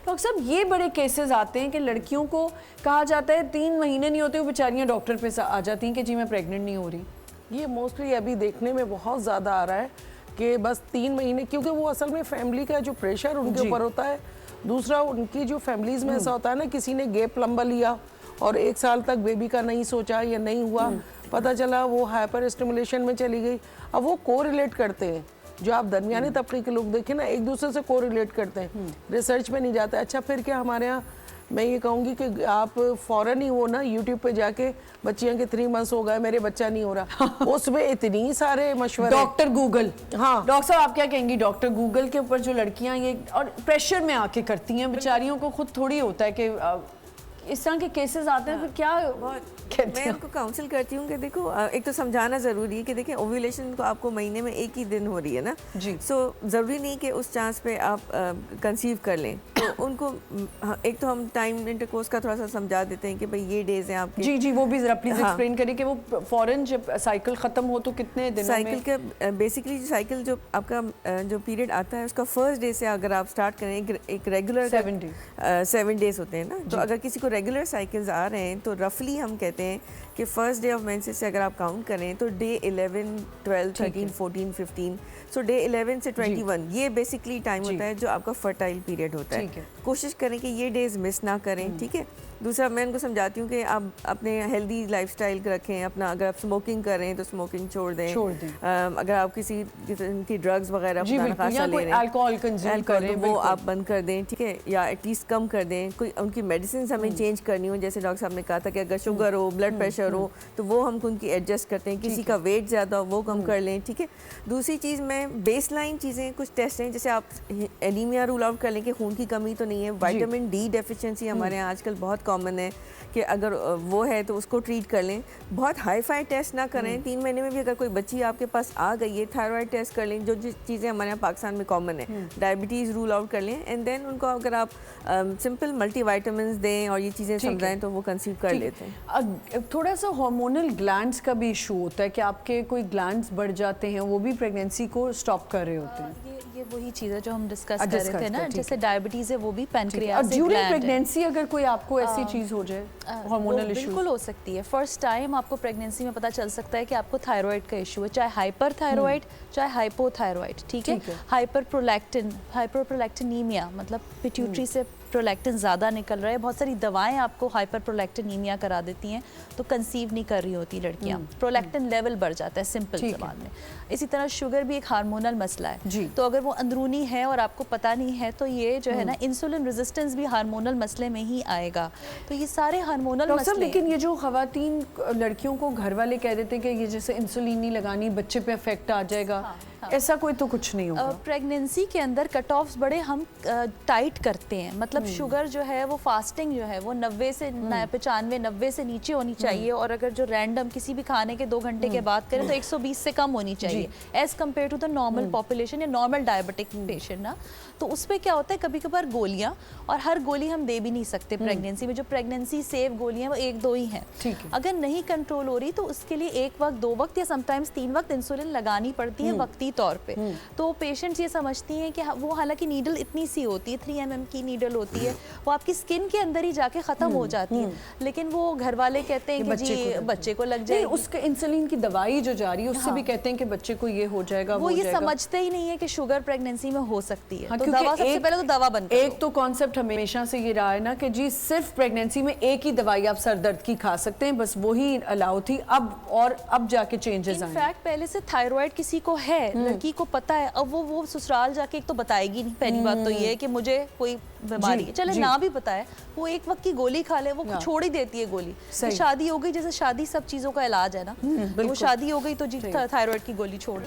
Doctor صاحب یہ بڑے کیسز آتے ہیں کہ لڑکیوں کو کہا جاتا ہے 3 مہینے نہیں ہوتے وہ بیچاریاں ڈاکٹر پہ آ جاتی ہیں کہ جی میں پریگننٹ نہیں ہو رہی. یہ موسٹلی ابھی دیکھنے میں بہت زیادہ آ رہا ہے کہ بس 3 مہینے, کیونکہ وہ اصل میں فیملی کا جو پریشر ان کے اوپر ہوتا ہے. دوسرا ان کی جو فیملیز میں ایسا ہوتا ہے نا, کسی نے گیپ لمبا لیا اور 1 سال تک بیبی کا نہیں سوچا یا نہیں ہوا, پتہ چلا وہ ہائپر اسٹیمولیشن میں چلی گئی. اب وہ کو ریلیٹ کرتے ہیں, جو آپ درمیانی طبقے کے لوگ دیکھیں نا ایک دوسرے سے کو ریلیٹ کرتے ہیں, ریسرچ میں نہیں جاتے. اچھا پھر کیا ہمارے ہاں میں یہ کہوں گی کہ آپ فوراً ہی وہ نا یوٹیوب پہ جا کے بچیاں کے 3 months ہو گئے میرے بچہ نہیں ہو رہا, اس میں اتنی سارے مشورے. ڈاکٹر گوگل, ہاں ڈاکٹر صاحب آپ کیا کہیں گی ڈاکٹر گوگل کے اوپر جو لڑکیاں یہ اور پریشر میں آ کے کرتی ہیں, بیچاریوں کو خود تھوڑی ہوتا ہے کہ اس طرح کے کیسز آتے ہیں, پھر کیا کہتے ہیں؟ میں ان کو کاؤنسل کرتی ہوں کہ دیکھو ایک تو سمجھانا ضروری ہے کہ دیکھیں اوویولیشن کو آپ کو مہینے میں 1 ہی دن ہو رہی ہے نا, سو ضروری نہیں کہ اس چانس پہ آپ کنسیو کر لیں. تو ان کو ایک تو ہم ٹائم انٹرکورس کا تھوڑا سا سمجھا دیتے ہیں کہ بھائی یہ ڈیز ہیں آپ کے. جی وہ بھی ذرا پلیز ایکسپلین کریں کہ وہ فوراً جب سائیکل ختم ہو تو کتنے دنوں میں؟ سائیکل کا بیسیکلی جو سائیکل جو آپ کا جو پیریڈ آتا ہے اس کا فرسٹ ڈے سے اگر آپ سٹارٹ کریں, ایک ریگولر 7 days ہوتے ہیں نا, تو اگر کسی کو ریگولر سائیکلز آ رہے ہیں تو رفلی ہم کہتے ہیں کہ فرسٹ ڈے آف مینسز سے اگر آپ کاؤنٹ کریں تو ڈے 11, 12, 13, 14, 15, سو ڈے 11 سے 21 یہ بیسکلی ٹائم ہوتا ہے جو آپ کا فرٹائل پیریڈ ہوتا ہے. کوشش کریں کہ یہ ڈیز مس نہ کریں, ٹھیک ہے. دوسرا میں ان کو سمجھاتی ہوں کہ آپ اپنے ہیلدی لائف اسٹائل رکھیں, اپنا اگر آپ اسموکنگ کر رہے ہیں تو اسموکنگ چھوڑ دیں. اگر آپ کسی قسم کی ڈرگز وغیرہ لے رہے ہیں وہ آپ بند کر دیں, ٹھیک ہے, یا ایٹ لیسٹ کم کر دیں. کوئی ان کی میڈیسنز ہمیں چینج کرنی ہو, جیسے ڈاکٹر صاحب نے کہا تھا کہ اگر شوگر ہو, بلڈ پریشر ہو تو وہ ہم ان کی ایڈجسٹ کرتے ہیں. کسی کا ویٹ زیادہ ہو وہ کم کر لیں, ٹھیک ہے. دوسری چیز میں بیس لائن چیزیں کچھ ٹیسٹ ہیں, جیسے آپ اینیمیا رول آؤٹ کر لیں کہ خون کی کمی تو نہیں ہے. وائٹامن ڈی ڈیفیشنسی ہمارے یہاں آج کل بہت کامن ہے کہ اگر وہ ہے تو اس کو ٹریٹ کر لیں. بہت ہائی فائی ٹیسٹ نہ کریں. 3 مہینے میں بھی اگر کوئی بچی آپ کے پاس آ گئی ہے, تھائرائڈ ٹیسٹ کر لیں, جو چیزیں ہمارے یہاں پاکستان میں کامن ہے. ڈائبٹیز رول آؤٹ کر لیں, اینڈ دین ان کو اگر آپ سمپل ملٹی وائٹامنس دیں اور یہ چیزیں سمجھائیں تو وہ کنسیو کر لیتے ہیں. تھوڑا سا ہارمونل گلینڈز کا بھی ایشو ہوتا ہے کہ آپ کے کوئی گلینڈز بڑھ جاتے ہیں, وہ بھی پریگنینسی کو اسٹاپ کر رہے ہوتے ہیں. یہ وہی چیز ہے جو ہم ڈسکس کر رہے تھے نا, جیسے ڈائبٹیز ہے وہ بھی پینکریاس ڈیورنگ پریگنینسی اگر کوئی آپ کو ایسی چیز ہو جائے ہارمونل ایشو, بالکل ہو سکتی ہے. فرسٹ ٹائم آپ کو پریگنینسی میں پتہ چل سکتا ہے کہ آپ کو تھائرائڈ کا ایشو ہے, چاہے ہائپر تھائرائڈ چاہے ہائپو تھائرائڈ, ٹھیک ہے. ہائپر پرولیکٹینیمیا مطلب پیٹیوٹری سے پرولیکٹن زیادہ نکل رہا ہے. بہت ساری دوائیں آپ کو ہائپر پرولیکٹینیمیا کرا دیتی ہیں تو کنسیو نہیں کر رہی ہوتی لڑکیاں, پرولیکٹن لیول بڑھ جاتا ہے سمپل زبان میں. اسی طرح شوگر بھی ایک ہارمونل مسئلہ ہے, تو اگر وہ اندرونی ہے اور آپ کو پتہ نہیں ہے تو یہ جو ہے نا انسولن ریزسٹنس بھی ہارمونل مسئلے میں ہی آئے گا. تو یہ سارے ہارمونل مسئلے. لیکن یہ جو خواتین لڑکیوں کو گھر والے کہہ دیتے ہیں کہ یہ جیسے انسولین نہیں لگانی بچے پہ افیکٹ آ جائے گا, ایسا کوئی تو کچھ نہیں ہوگا. پریگنینسی کے اندر کٹ آفس بڑے ہم ٹائٹ کرتے ہیں, مطلب شوگر جو ہے وہ فاسٹنگ جو ہے وہ 90 سے 95 90 سے نیچے ہونی چاہیے, اور اگر جو رینڈم کسی بھی کھانے کے 2 گھنٹے کے بعد کریں تو 120 سے کم ہونی چاہیے as compare to the normal population یا نارمل ڈائبٹک پیشنٹ نا. تو اس پہ کیا ہوتا ہے کبھی کبھار گولیاں, اور ہر گولی ہم دے بھی نہیں سکتے پریگنینسی میں. جو پریگنینسی سیو گولیاں وہ 1-2 ہی ہیں. اگر نہیں کنٹرول ہو رہی تو اس کے لیے 1 وقت 2 وقت یا سم ٹائمز 3 وقت انسولین لگانی پڑتی ہے وقتی طور پہ. تو پیشنٹس یہ سمجھتی ہیں کہ وہ حالانکہ نیڈل اتنی سی ہوتی ہے, 3 mm کی نیڈل ہوتی ہے, وہ آپ کی اسکن کے اندر ہی جا کے ختم ہو جاتی ہے, لیکن وہ گھر والے کہتے ہیں کہ جی بچے کو لگ جائے. اس کے انسولین کی دوائی جو جا رہی ہے اس سے بھی کہتے ہیں کہ بچے کو یہ ہو جائے گا. وہ یہ سمجھتے ہی نہیں ہے کہ شوگر پریگنینسی میں ہو سکتی ہے, تو دوا سب سے پہلے تو دوا بند کرو. ایک تو کانسیپٹ ہمیشہ سے یہ رہا ہے نا کہ جی صرف پریگنینسی میں ایک ہی دوائی آپ سر درد کی کھا سکتے ہیں, بس وہی الاؤ تھی. اب جا کے چینجز آئے. انفیکٹ پہلے سے تھائرائڈ کسی کو ہے, لڑکی کو پتا ہے, اب وہ سسرال جا کے ایک تو بتائے گی نہیں. پہلی بات تو یہ ہے کہ مجھے کوئی بیماری ہے, چلے نہ بھی بتائے, وہ 1 وقت کی گولی کھا لے, وہ چھوڑ ہی دیتی ہے گولی. شادی ہو گئی, جیسے شادی سب چیزوں کا علاج ہے نا, وہ شادی ہو گئی تو جی تھائرائڈ کی گولی چھوڑ.